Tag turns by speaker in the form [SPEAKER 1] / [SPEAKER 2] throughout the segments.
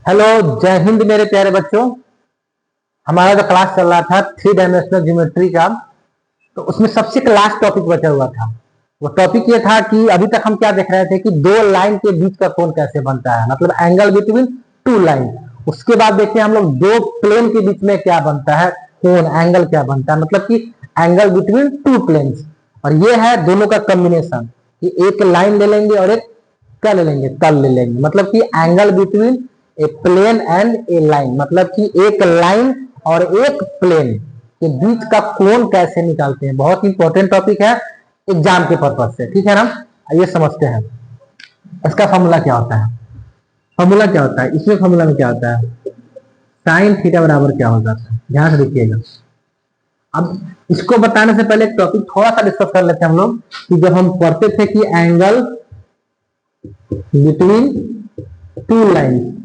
[SPEAKER 1] Hello, जय हिंद मेरे प्यारे बच्चों। हमारा जो क्लास चल रहा था थ्री डायमेंशनल ज्योमेट्री का, तो उसमें सबसे लास्ट टॉपिक बचा हुआ था। वो टॉपिक ये था कि अभी तक हम क्या देख रहे थे कि दो लाइन के बीच का कोण कैसे बनता है, मतलब एंगल बिटवीन टू लाइन। उसके बाद देखते हैं हम लोग दो प्लेन के बीच में क्या बनता है, कोण एंगल क्या बनता है, मतलब कि एंगल बिटवीन टू प्लेन्स। और ये है दोनों का कॉम्बिनेशन कि एक लाइन ले लेंगे और एक क्या ले लेंगे, तल ले लेंगे। मतलब कि angle between a plane and a line, मतलब कि एक लाइन और एक प्लेन के बीच का कोण कैसे निकालते हैं। बहुत इंपॉर्टेंट टॉपिक है एग्जाम के पर्पज से, ठीक है ना। ये समझते हैं इसका फॉर्मूला क्या होता है। फॉर्मूला क्या होता है इसमें, फॉर्मूला में क्या होता है, साइन थीटा बराबर क्या हो जाता है, ध्यान से देखिएगा। अब इसको बताने से पहले एक टॉपिक थोड़ा सा डिस्कस कर लेते हैं हम लोग कि जब हम पढ़ते थे कि एंगल बिटवीन टू लाइन,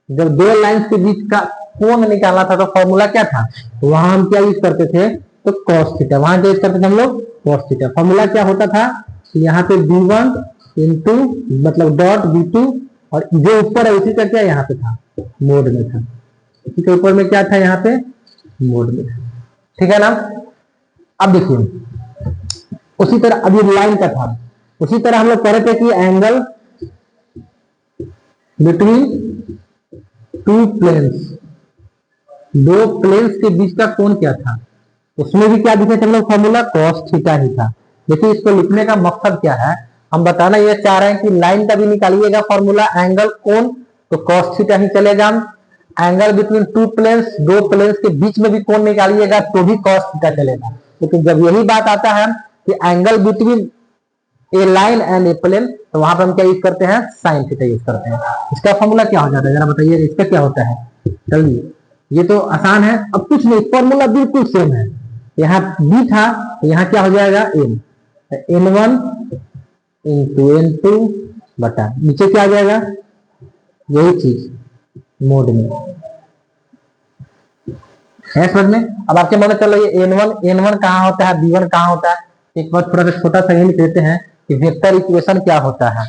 [SPEAKER 1] जब दो लाइंस के बीच का कोण निकालना था तो फॉर्मूला क्या था, तो वहां हम क्या यूज करते थे, तो कॉस थीटा। वहां क्या यूज करते थे हम लोग, कॉस थीटा। फॉर्मूला क्या होता था कि यहाँ पे b1 इंटू मतलब डॉट b2, और जो ऊपर है उसी का क्या यहाँ पे था, मोड में था। इसी के ऊपर में क्या था, यहाँ पे मोड में था, ठीक है ना। अब देखिए उसी तरह अभी लाइन का था, उसी तरह हम लोग पढ़े थे कि एंगल बिटवीन टू प्लेन्स, दो प्लेन्स के बीच का कोण क्या था, उसमें भी क्या दिखे थे हम लोग, फॉर्मूला cos थीटा ही था। देखिए इसको लिखने का मकसद क्या है, हम बताना ये चाह रहे हैं कि लाइन का भी निकालिएगा फॉर्मूला एंगल कोण, तो cos थीटा ही चलेगा। एंगल बिटवीन टू प्लेन्स, दो प्लेन्स के बीच में भी कोण निकालिएगा तो भी cos थीटा चलेगा। लेकिन जब यही बात आता है कि angle between a line and a plane, तो वहां पर हम क्या यूज करते हैं, साइन थीटा यूज करते हैं। इसका फॉर्मूला क्या हो जाता है जरा बताइए, इसका क्या होता है, चलिए ये तो आसान है। अब कुछ नहीं, फॉर्मूला बिल्कुल सेम है। यहाँ बी था तो यहाँ क्या हो जाएगा n, n one into n two बटा नीचे क्या आ जाएगा, यही चीज मोड में है, समझ में। अब आपके मन में चल रही है एन वन कहाँ होता है, बी वन कहाँ होता है। एक बार थोड़ा सा छोटा सा ये लिख देते हैं कि वेक्टर इक्वेशन क्या होता है।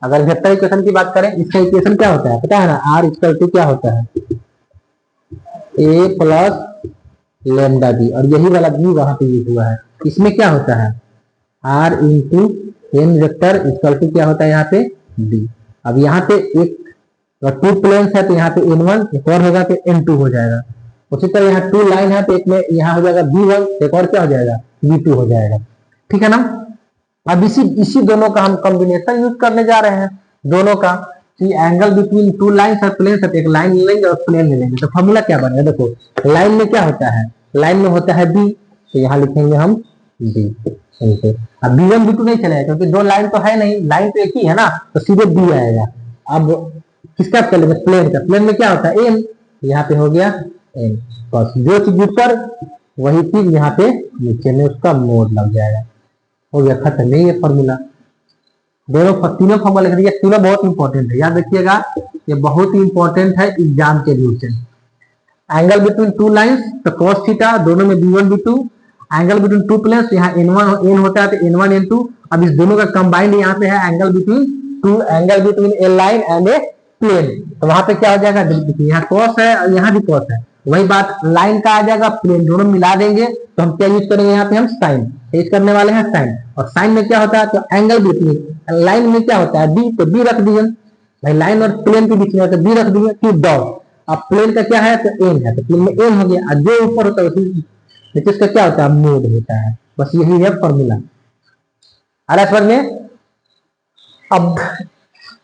[SPEAKER 1] अगर वेक्टर इक्वेशन की बात करें, इसका इक्वेशन क्या होता है पता है ना, आर इक्वल टू क्या होता है, ए प्लस लेमडा बी, और यही वाला बी वहां पे यूज हुआ है। इसमें क्या होता है, r into n vector equal to क्या होता है यहाँ पे बी। अब यहाँ पे एक टू प्लेन्स है तो यहाँ पे एन वन, एक और होगा तो एन टू हो जाएगा। उसी तरह यहाँ टू लाइन है तो एक में यहाँ हो जाएगा बी वन, एक और क्या हो जाएगा बी टू हो जाएगा, ठीक है ना। अब इसी दोनों का हम कॉम्बिनेशन यूज करने जा रहे हैं, दोनों का कि एंगल बिटवीन टू लाइन और प्लेन से, एक लाइन ले लेंगे और प्लेन ले लेंगे, तो फॉर्मूला क्या बनेगा। देखो लाइन में क्या होता है, लाइन में होता है बी, तो यहाँ लिखेंगे हम बी। अब बी वन बी टू नहीं चलेगा क्योंकि दो लाइन तो है नहीं, लाइन तो एक ही है ना, तो सीधे बी आएगा। अब किसका चलेगा, प्लेन का। प्लेन में क्या होता है एन, यहाँ पे हो गया एन, बस जो चीज ऊपर वही चीज यहाँ पे नीचे में उसका मोड लग जाएगा, हो गया खत्म। नहीं है फॉर्मूला, दोनों तीनों फॉर्मूला लिख दिया, तीनों बहुत इंपॉर्टेंट है, याद रखिएगा ये बहुत ही इंपॉर्टेंट है एग्जाम के व्यू से। एंगल बिटवीन टू लाइंस तो cos थीटा, दोनों में b1 b2। Angle between two planes, यहाँ n1 n होता है तो n1 n2। अब इस दोनों का कंबाइंड यहाँ पे है angle between a line and a plane, तो वहां पे क्या हो जाएगा, यहाँ cos है और यहाँ भी cos है, वही बात लाइन का आ जाएगा, प्लेन दोनों मिला देंगे तो हम क्या यूज करेंगे, यहाँ पे हम साइन यूज करने वाले हैं, साइन। और साइन में क्या होता है, तो एंगल बिटवीन लाइन में क्या होता है बी, तो बी रख दिए भाई, लाइन और प्लेन के बीच में तो बी रख दिए, टू डॉट। अब प्लेन का क्या है, तो एन है, तो प्लेन में एन हो गया, और जो ऊपर होता है उसी इसका क्या होता है, मोड होता है। बस यही है फॉर्मूला, आ रहा है समझ में। अब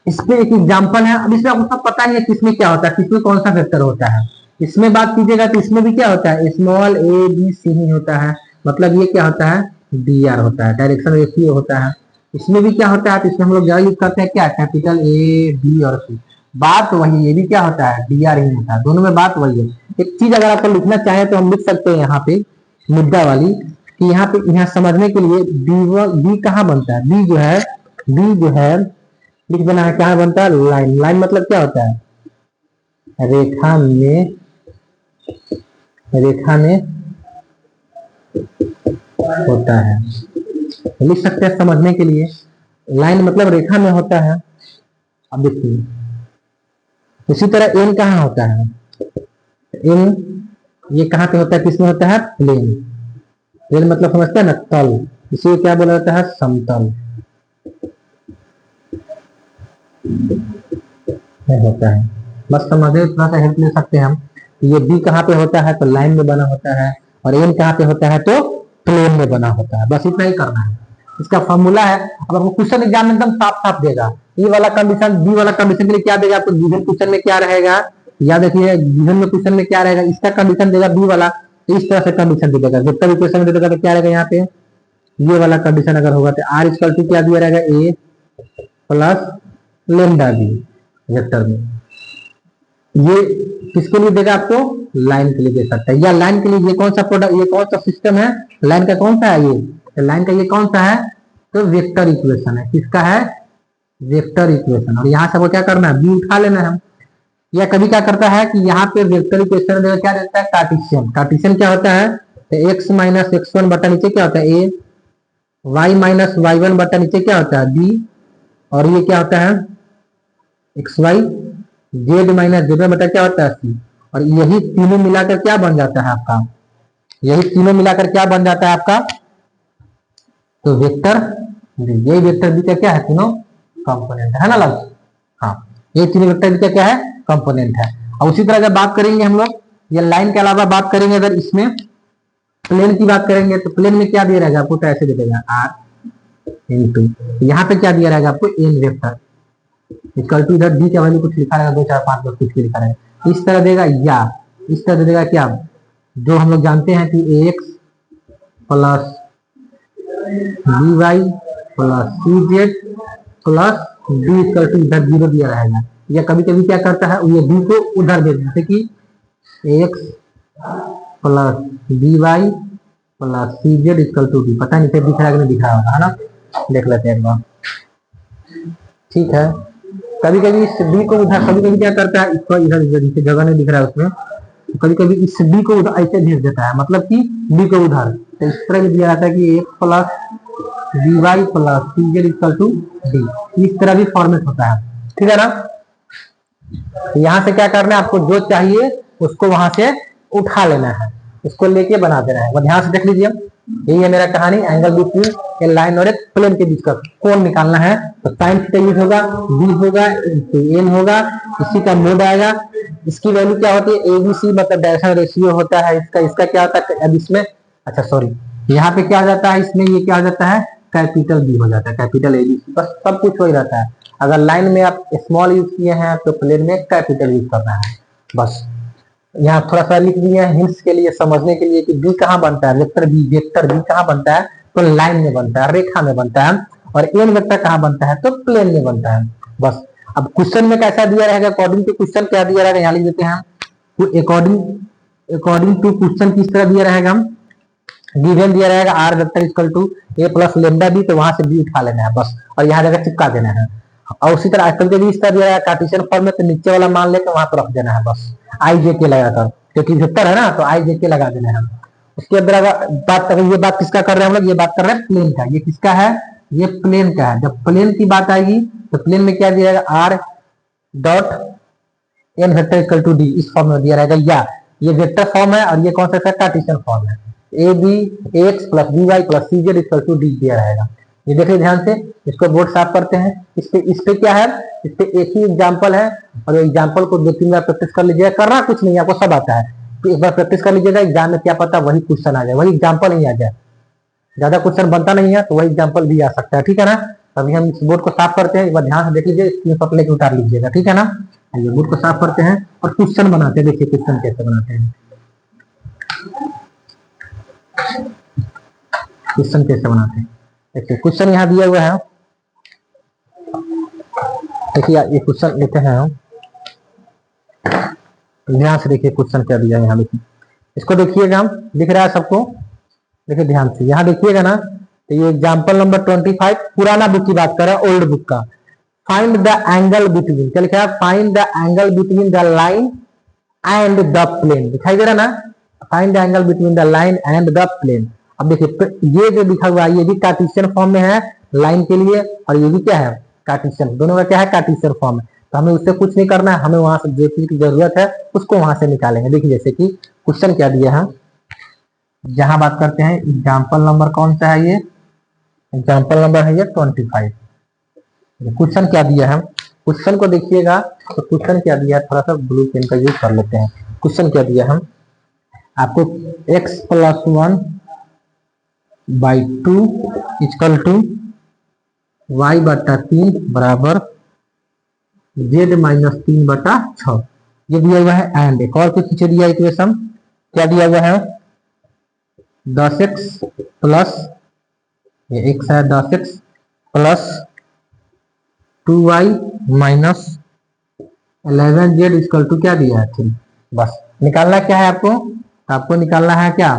[SPEAKER 1] इस पे एक एग्जांपल है, अब इसमें आपको सब पता नहीं है किसमें क्या होता है, किसमें कौन सा वेक्टर होता है। इसमें बात कीजिएगा तो इसमें भी क्या होता है, स्मॉल ए बी सी ही होता है, मतलब ये क्या होता है, डी आर होता है, डायरेक्शन रेशियो होता है। इसमें भी क्या होता है, तो इसमें हम लोग यूज करते हैं क्या, कैपिटल ए बी और सी, बात वही, ये भी क्या होता है डी आर ही होता है, दोनों में बात वही है। एक चीज अगर आपको लिखना चाहे तो हम लिख सकते हैं यहाँ पे मुद्दा वाली, कि यहाँ पे यहाँ समझने के लिए बी कहाँ बनता है, बी जो है लिख देना है, क्या बनता है, लाइन। लाइन मतलब क्या होता है, रेखा में होता है, लिख सकते हैं समझने के लिए, लाइन मतलब रेखा में होता है। अब देखिए इसी तरह एन कहाँ होता है, एन ये कहाँ पे होता है, किसमें होता है, प्लेन। प्लेन मतलब समझते हैं ना, तल, इसी क्या बोला जाता है, समतल होता है। बस समझे, थोड़ा सा हेल्प ले सकते हैं हम। ये बी कहाँ पे होता है, तो लाइन में बना होता है, और एन कहाँ पे होता है, तो प्लेन में बना होता है। बस इतना ही करना है, इसका फॉर्मूला है। अब आपको क्वेश्चन एग्जाम में एकदम साफ साफ देगा, ये वाला कंडीशन, बी वाला कंडीशन के लिए क्या देगा आपको, गिवन क्वेश्चन में क्या रहेगा, याद रखिए गिवन में क्वेश्चन में क्या रहेगा, इसका कंडीशन देगा बी वाला, इस तरह से कंडीशन दे देगा। वेक्टर इक्वेशन में दे देगा तो क्या रहेगा यहाँ पे, ये वाला कंडीशन अगर होगा तो आर इक्वल टू क्या दिया रहेगा, ए प्लस लेमडा बी वेक्टर में। ये किसके लिए देगा आपको, लाइन के लिए दे सकता है, या लाइन के लिए ये कौन सा प्रोडक्ट, ये कौन सा सिस्टम है, लाइन का कौन सा है, ये लाइन का ये कौन सा है, तो वेक्टर इक्वेशन है। किसका है, वेक्टर इक्वेशन। और यहाँ से वो क्या करना है, बी उठा लेना है। या कभी क्या करता है कि यहाँ पे वेक्टर इक्वेशन में क्या देता है, कार्टेशियन। कार्टेशियन क्या होता है, तो एक्स माइनस एक्स वन बटा नीचे क्या होता है, ए, वाई माइनस वाई वन बटा नीचे क्या होता है, बी, और ये क्या होता है, x y, z minus z बटा क्या होता है, सी। और यही तीनों मिलाकर क्या बन जाता है आपका, यही तीनों मिलाकर क्या बन जाता है आपका, तो वेक्टर, यही वेक्टर बी का क्या है, तीनों कंपोनेंट है ना लग, हाँ ये तीनों वेक्टर बी का क्या है, कंपोनेंट है। और उसी तरह अगर बात करेंगे हम लोग, ये लाइन के अलावा बात करेंगे, अगर इसमें प्लेन की बात करेंगे तो प्लेन में क्या दिया रहेगा आपको, तो ऐसे दे देगा आर इंटू, यहाँ पे क्या दिया रहेगा आपको, एन वेक्टर इक्वल टू, इधर डी का वैल्यू कुछ लिखा रहेगा, 2 4 5 10 कुछ लिखा रहेगा, इस तरह देगा, या इस तरह दे देगा क्या, जो हम लोग जानते हैं कि x plus b y plus c z plus d equal to, इधर 0 दिया रहेगा। या कभी कभी क्या करता है, ये बी को उधर दे देते कि x plus b y plus c z equal to d, पता नहीं फिर दिख रहा है कि नहीं दिख रहा होगा, है ना, देख लेते हैं एक बार, ठीक है। कभी कभी इस बी को उधर, कभी कभी क्या करता है, इसको इधर जगह नहीं दिख रहा है उसमें, तो कभी कभी इस बी को उधर ऐसे भेज देता है, मतलब कि बी को उधर, तो इस तरह दिया जाता है कि x plus b y plus c z equal to d, इस तरह भी फॉर्मेट होता है, ठीक है ना। तो यहाँ से क्या करना है, आपको जो चाहिए उसको वहां से उठा लेना है, उसको लेके बना देना है। वो ध्यान से देख लीजिए, यही है मेरा कहानी, एंगल बिटवीन ए लाइन और एक प्लेन के बीच का कोण निकालना है। तो साइन थीटा यूज होगा, बी होगा, एन होगा, इसी का मोड आएगा। इसकी वैल्यू क्या होती है, एबीसी मतलब डायरेक्शन रेशियो होता है इसका। इसका क्या होता है, अब इसमें अच्छा सॉरी, यहाँ पे क्या हो जाता है, इसमें ये क्या हो जाता है, कैपिटल बी हो जाता है, कैपिटल एबीसी, बस सब कुछ हो ही रहता है। अगर लाइन में आप स्मॉल यूज किए हैं तो प्लेन में कैपिटल यूज करना है। बस यहाँ थोड़ा सा लिख दिए हैं हिंट्स के लिए, समझने के लिए कि बी कहाँ बनता है, वेक्टर बी कहाँ बनता है, तो लाइन में बनता है, रेखा में बनता है। और एन वेक्टर कहाँ बनता है, तो प्लेन में बनता है। बस अब क्वेश्चन में कैसा दिया रहेगा, अकॉर्डिंग टू क्वेश्चन क्या दिया रहेगा, यहाँ लिख देते हैं, तो अकॉर्डिंग टू क्वेश्चन किस तरह दिया रहेगा, हम गिवन दिया रहेगा r vector equal to a plus lambda b, तो वहां से बी उठा लेना है बस, और यहाँ जगह चिपका देना है। और उसी तरह आजकल के भी इस तरह दिया रहेगा कार्टेशियन फॉर्म में, तो नीचे वाला मान लेकर वहां पर रख देना है बस, आई जे के लगाकर, क्योंकि वेक्टर है ना, तो आई जे के लगा देना है। उसके अंदर अगर बात करें, ये बात किसका कर रहे हैं हम लोग, ये बात कर रहे हैं प्लेन का। ये किसका है, ये प्लेन का है। जब प्लेन की बात आएगी तो प्लेन में क्या दिया जाएगा, r dot n vector equal to d, इस फॉर्म में दिया रहेगा। या ये वेक्टर फॉर्म है और ये कौन सा कार्टेशियन फॉर्म है, a b x plus b y plus c z equal to d दिया रहेगा। ये देखिए ध्यान से, इसको बोर्ड साफ करते हैं। इस पे क्या है, इस पे एक ही एग्जाम्पल है, और एग्जाम्पल को 2-3 बार प्रैक्टिस कर लीजिएगा। करना कुछ नहीं, आपको सब आता है, तो एक बार प्रैक्टिस कर लीजिएगा, एग्जाम में क्या पता वही क्वेश्चन आ जाए, वही एग्जाम्पल नहीं आ जाए। ज्यादा क्वेश्चन बनता नहीं है तो वही एग्जाम्पल भी आ सकता है, ठीक है ना। अभी हम इस बोर्ड को साफ करते हैं, एक बार ध्यान से देख लीजिए, स्क्रीनशॉट लेके उतार लीजिएगा, ठीक है ना। ये बोर्ड को साफ करते हैं और क्वेश्चन बनाते हैं। देखिए क्वेश्चन कैसे बनाते हैं, क्वेश्चन कैसे बनाते हैं। देखिए क्वेश्चन यहाँ दिया हुआ है, देखिए ये क्वेश्चन लेते हैं हम, ध्यान से देखिए क्वेश्चन क्या दिया है यहाँ। देखिए इसको देखिएगा, हम दिख रहा है सबको, देखिए ध्यान से यहाँ देखिएगा ना। तो ये एग्जाम्पल नंबर 25 पुराना बुक की बात कर रहा है, ओल्ड बुक का। फाइंड द एंगल बिटवीन, क्या लिखा है, find the angle between the line and the plane, दिखाई दे रहा ना, find the angle between the line and the plane. अब देखिए ये जो लिखा हुआ है ये भी कार्टेशियन फॉर्म में है लाइन के लिए, और ये भी क्या है कार्टेशियन, दोनों का क्या है कार्टेशियन फॉर्म है। तो हमें उससे कुछ नहीं करना है, हमें वहां से जो चीज की जरूरत है उसको वहां से निकालेंगे। देखिए जैसे कि क्वेश्चन क्या दिया है, जहां बात करते हैं एग्जाम्पल नंबर कौन सा है, ये एग्जाम्पल नंबर है ये 25। क्वेश्चन क्या दिया है, क्वेश्चन को देखिएगा तो क्वेश्चन क्या दिया है, थोड़ा सा ब्लू पेन का यूज कर लेते हैं। क्वेश्चन क्या दिया है आपको, x+1/2 इक्वल टू y/3 बराबर z-3/6 ये दिया हुआ है। एंड एक और कुछ पीछे दिया इक्वेशन, क्या दिया हुआ है 10x प्लस ये x है 10x plus 2y minus 11z equal to क्या दिया है 3। बस निकालना क्या है आपको, तो आपको निकालना है क्या,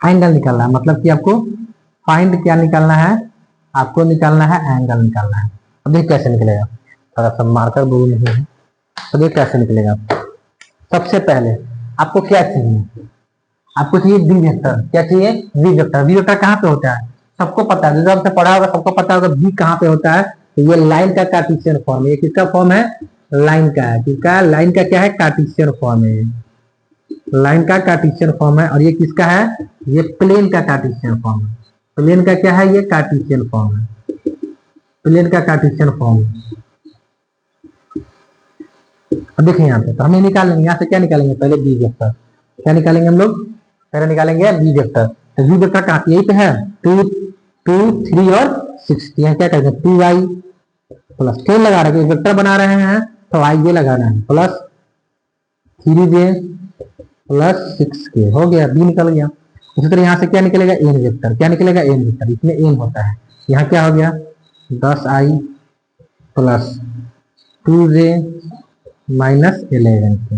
[SPEAKER 1] एंगल निकालना है। मतलब कि आपको फाइंड क्या निकालना है, आपको निकालना है एंगल निकालना है। अब देखिए कैसे निकलेगा, थोड़ा सा मार्कर ब्लू नहीं है तो देखिए कैसे निकलेगा। सबसे पहले आपको क्या चाहिए, आपको चाहिए वी वेक्टर। क्या चाहिए, वी वेक्टर। वी वेक्टर कहाँ पे होता है, सबको पता है, जो आपसे पढ़ा होगा सबको पता होगा वी कहाँ पे होता है। तो ये लाइन का कार्टेशियन फॉर्म है। ये किसका फॉर्म है, लाइन का है। किसका, लाइन का क्या है, कार्टेशियन फॉर्म है। लाइन का कार्टेशियन फॉर्म है। और ये किसका है, ये प्लेन का कार्टेशियन फॉर्म है। प्लेन का क्या है, ये कार्टेशियन फॉर्म है। प्लेन का कार्टेशियन फॉर्म है। अब देखिए यहाँ पे तो हमें निकालेंगे, यहाँ से क्या निकालेंगे, पहले बी वेक्टर। क्या निकालेंगे हम लोग, पहले निकालेंगे बी वेक्टर। तो बी वेक्टर कहाँ यही पे है, 2, 2, 3 और 6। यहाँ क्या करेंगे 2y प्लस 10 लगा रहे हैं, वेक्टर बना रहे हैं तो y ये लगाना है प्लस 3j प्लस 6k हो गया, बी निकल गया। उसी तरह यहाँ से क्या निकलेगा, एन वेक्टर। क्या निकलेगा, एन वेक्टर। इसमें एन होता है। यहाँ क्या हो गया 10i plus 2j minus 11k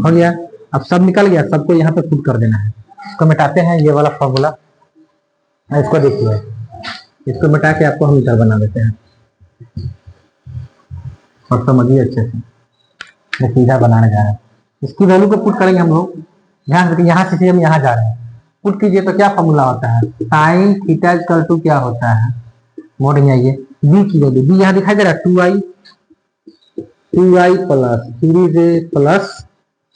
[SPEAKER 1] हो गया। अब सब निकल गया, सबको यहाँ पे पुट कर देना है। इसको मिटाते हैं, ये वाला फॉर्मूला, इसको देखिए, इसको मिटा के आपको हम इधर बना देते हैं और समझिए अच्छे से। मैं सीधा बनाने जा रहा है, इसकी वैल्यू को पुट करेंगे हम लोग। ध्यान रखिए, यहाँ से हम यहाँ जा रहे हैं, पुट कीजिए तो क्या फॉर्मूला होता है, साइन थीटा इक्वल टू क्या होता है, मोड़ में आइए, बी की वैल्यू, बी यहाँ दिखाई दे रहा है 2y plus 3j plus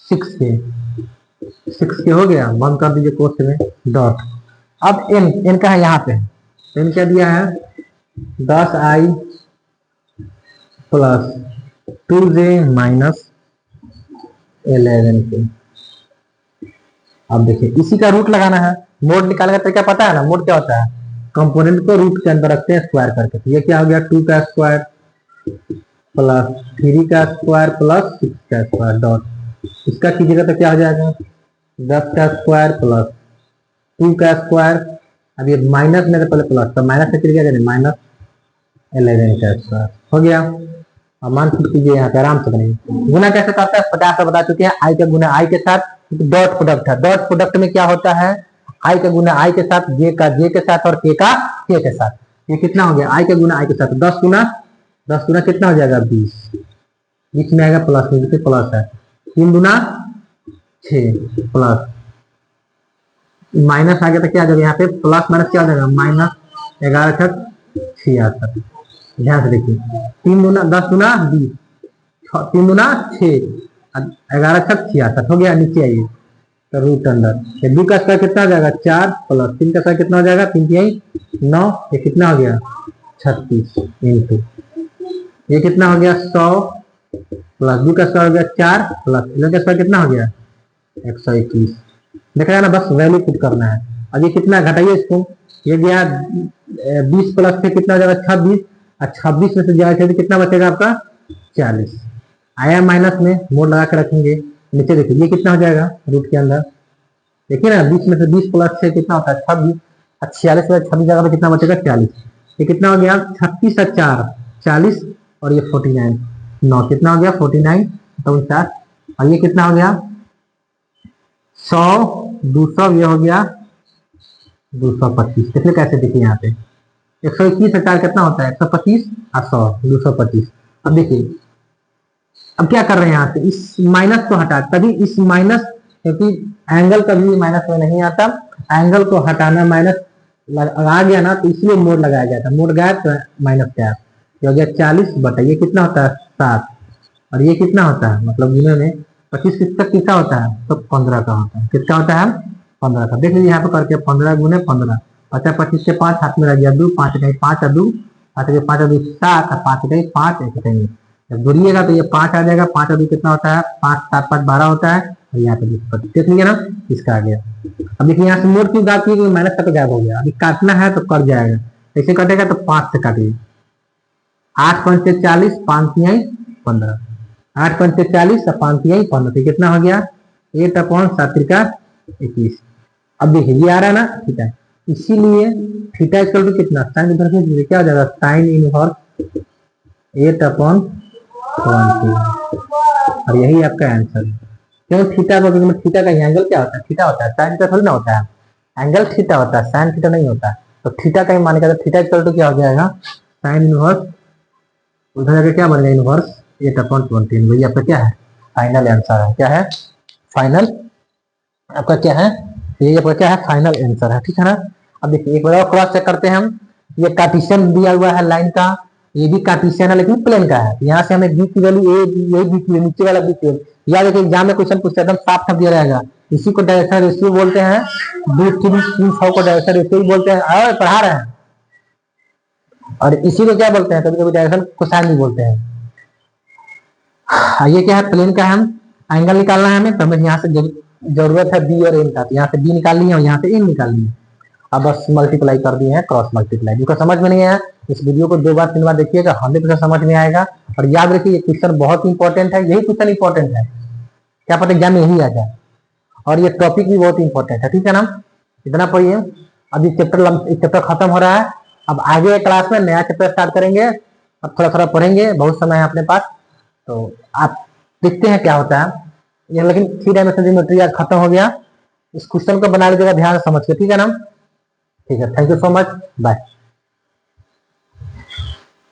[SPEAKER 1] 6k हो गया। बंद कर दीजिए कोष्ठ में डॉट। अब n का है यहाँ पे, n क्या दिया है 10i plus 2j minus 11k। अब देखिए इसी का रूट लगाना है। मोड निकालने का तरीका पता है ना, मोड क्या होता है, कंपोनेंट को रूट के अंदर रखते हैं स्क्वायर करके। तो ये क्या हो गया 2 का स्क्वायर प्लस 3 का स्क्वायर प्लस 6 का स्क्वायर डॉट। इसका कीजिएगा तो क्या हो जाएगा 10 का स्क्वायर प्लस 2 का स्क्वायर। अब ये माइनस में पहले प्लस, तो माइनस से क्या करें माइनस 11 का स्क्वायर हो गया। अब मान कीजिए यहाँ पे आराम से बनेगा। गुना कैसे करता है 50 बता चुके हैं, आई का गुना आई के साथ डॉट प्रोडक्ट है। डॉट प्रोडक्ट में क्या होता है, आई का गुना आई के साथ, जे का जे के साथ और के का के के साथ। ये कितना हो गया, आई का गुना आई के साथ 10 गुना कितना हो जाएगा 20, बीच में आएगा प्लस में, प्लस है 3 गुना 6 प्लस माइनस आ गया तो क्या आ जाएगा यहाँ पे प्लस माइनस क्या हो जाएगा माइनस 11 छक 66। ध्यान से देखिए 3 गुना 10 गुना 20, 3 गुना 6, 11 छक 66 हो गया। नीचे आइए तो रूट अंदर बी का स्क्वायर कितना हो जाएगा 4 प्लस 3 का स्क्वायर कितना हो जाएगा 3 9, ये कितना हो गया 36 इंटू ये कितना हो गया 100 प्लस बी का स्क्वायर हो गया 4 प्लस 11 का स्क्वायर कितना हो गया 121। देखा है ना, बस वैल्यू पुट करना है। अब ये कितना घटाइए इसको, ये गया 20 प्लस से कितना हो जाएगा 26, और 26 में से जाएगा तो कितना बचेगा आपका 40। आया माइनस में, मोड़ लगा के रखेंगे। नीचे देखिए ये कितना हो जाएगा रूट के अंदर, देखिए ना 20 में से 20 प्लस 6 कितना होता है 26, और 46 में 26 जगह पे कितना बचेगा 40। ये कितना हो गया 36 और 4 40, और ये 49 9 कितना हो गया 49 तो 49, और ये कितना हो गया 100 200, ये हो गया 225। देखिए कैसे, देखिए यहाँ पे 121 से 4 कितना होता है 125 और 100 225। अब देखिए अब क्या कर रहे हैं यहाँ से, इस माइनस को हटा, तभी इस माइनस, क्योंकि एंगल कभी माइनस में नहीं आता, एंगल को हटाना माइनस आ गया ना तो इसलिए मोड लगाया गया था। मोड गया तो माइनस क्या, ये हो गया 40 बटा ये कितना होता है 7, और ये कितना होता है मतलब गुने में 25 किसका किसका होता है तो 15 का होता है। किसका होता है 15 का। देख लीजिए यहाँ पे करके 15 गुने 15, अच्छा 25 से 5 हाथ में रह गया 2, 5 गई 5 2, 5 गई 5 2 7, 5 गई 5 एक कहेंगे। जब घुरिएगा तो ये 5 आ जाएगा, 5 2 कितना होता है 5 7 5 12 होता है, और यहाँ पे 20 देख लीजिए ना इसका आ गया। अब देखिए यहाँ से मोड की बात की माइनस तक गायब हो गया। अभी काटना है तो कट जाएगा, कैसे कटेगा तो 5 से काटिए, 8 5 से 40, 5 15, 8 5 से 40 और 5 15, तो कितना हो गया 8/7 अब देखिए ये आ रहा है ना थीटा, इसीलिए थीटा इक्वल टू कितना साइन इनवर्स क्या हो जाएगा साइन इनवर्स 8/20, और यही आपका आंसर है। क्यों थीटा को, क्योंकि थीटा का एंगल क्या होता है थीटा होता है, साइन का थोड़ी ना होता है, एंगल थीटा होता है, साइन थीटा नहीं होता है। तो थीटा का ही मानेगा तो थीटा इक्वल टू क्या हो जाएगा साइन इनवर्स, उधर जाके क्या बनेगा इनवर्स 8/20। वही आपका क्या है फाइनल आंसर है। क्या है फाइनल आपका क्या है, ये आपका क्या है फाइनल आंसर है, ठीक है ना। अब देखिए एक बार और क्रॉस चेक करते हैं हम, ये कार्टेशियन दिया हुआ है लाइन का, ये भी कार्टेशियन है लेकिन प्लेन का है। यहाँ से हमें बी की वैल्यू ए ये बी की नीचे वाला बी की वैल्यू, या देखिए एग्जाम में क्वेश्चन पूछते एकदम साफ साफ दिया रहेगा। इसी को डायरेक्शन रेशियो बोलते हैं, 2 3 को डायरेक्शन रेशियो बोलते हैं, और पढ़ा रहे हैं। और इसी को क्या बोलते हैं कभी कभी डायरेक्शन कोसाइन भी बोलते हैं। ये क्या है प्लेन का है, हम एंगल निकालना है हमें, तो हमें यहाँ से जरूरत है बी और एन का, तो यहाँ से बी निकाल लिए और यहाँ से एन निकाल लिए। अब बस मल्टीप्लाई कर दिए हैं, क्रॉस मल्टीप्लाई। जिसको समझ में नहीं आया इस वीडियो को 2 बार 3 बार देखिएगा, 100% समझ में आएगा। और याद रखिए ये क्वेश्चन बहुत इंपॉर्टेंट है, यही क्वेश्चन इंपॉर्टेंट है, क्या पता एग्जाम में यही आ जाए। और ये टॉपिक भी बहुत इंपॉर्टेंट है, ठीक है ना। इतना पढ़िए। अब ये चैप्टर खत्म हो रहा है, अब आगे क्लास में नया चैप्टर स्टार्ट करेंगे। अब थोड़ा थोड़ा पढ़ेंगे, बहुत समय है अपने पास, तो आप देखते हैं क्या होता है ये। लेकिन 3 डायमेंशन ज्योमेट्री आज खत्म हो गया। इस क्वेश्चन को बना लीजिएगा ध्यान समझ के, ठीक है ना। ठीक है, thank you so much, bye.